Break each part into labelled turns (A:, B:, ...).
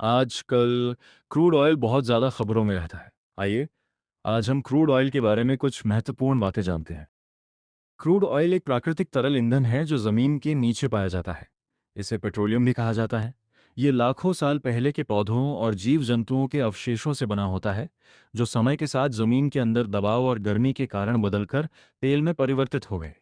A: आजकल crude oil बहुत ज़्यादा खबरों में रहता है। आइए, आज हम क्रूड ऑयल के बारे में कुछ महत्वपूर्ण बातें जानते हैं। क्रूड ऑयल एक प्राकृतिक तरल ईंधन है जो ज़मीन के नीचे पाया जाता है। इसे पेट्रोलियम भी कहा जाता है। ये लाखों साल पहले के पौधों और जीव जंतुओं के अवशेषों से बना होता है, जो समय के साथ ज़मीन के अंदर दबाव और गर्मी के कारण बदलकर तेल में परिवर्तित हो गए।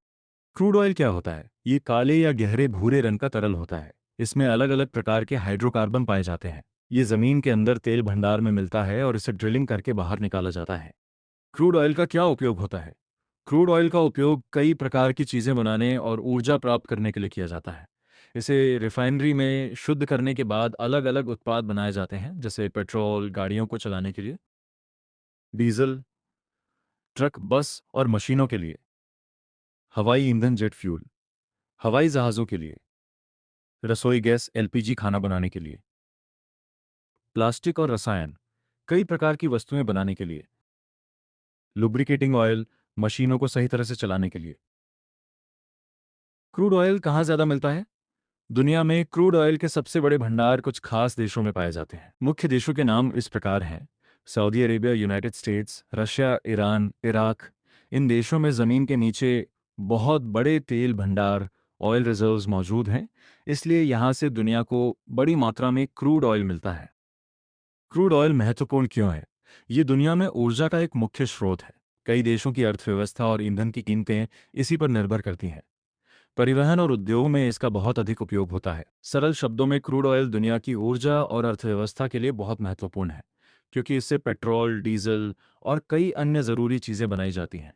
A: क्रूड ऑयल क्या होता है? ये काले या गहरे भूरे रंग का तरल होता है। इसमें अलग अलग प्रकार के हाइड्रोकार्बन पाए जाते हैं। ये जमीन के अंदर तेल भंडार में मिलता है और इसे ड्रिलिंग करके बाहर निकाला जाता है। क्रूड ऑयल का क्या उपयोग होता है? क्रूड ऑयल का उपयोग कई प्रकार की चीजें बनाने और ऊर्जा प्राप्त करने के लिए किया जाता है। इसे रिफाइनरी में शुद्ध करने के बाद अलग अलग उत्पाद बनाए जाते हैं, जैसे पेट्रोल गाड़ियों को चलाने के लिए, डीजल ट्रक बस और मशीनों के लिए, हवाई ईंधन जेट फ्यूल हवाई जहाज़ों के लिए, रसोई गैस एलपीजी खाना बनाने के लिए, प्लास्टिक और रसायन कई प्रकार की वस्तुएं बनाने के लिए, लुब्रिकेटिंग ऑयल मशीनों को सही तरह से चलाने के लिए। क्रूड ऑयल कहाँ ज़्यादा मिलता है? दुनिया में क्रूड ऑयल के सबसे बड़े भंडार कुछ खास देशों में पाए जाते हैं। मुख्य देशों के नाम इस प्रकार हैं: Saudi Arabia, United States, Russia, Iran, Iraq. इन देशों में ज़मीन के नीचे बहुत बड़े तेल भंडार ऑयल रिजर्व्स मौजूद हैं, इसलिए यहाँ से दुनिया को बड़ी मात्रा में क्रूड ऑयल मिलता है। क्रूड ऑयल महत्वपूर्ण क्यों है? ये दुनिया में ऊर्जा का एक मुख्य स्रोत है। कई देशों की अर्थव्यवस्था और ईंधन की कीमतें इसी पर निर्भर करती हैं। परिवहन और उद्योग में इसका बहुत अधिक उपयोग होता है। सरल शब्दों में क्रूड ऑयल दुनिया की ऊर्जा और अर्थव्यवस्था के लिए बहुत महत्वपूर्ण है, क्योंकि इससे पेट्रोल, डीजल और कई अन्य ज़रूरी चीज़ें बनाई जाती हैं।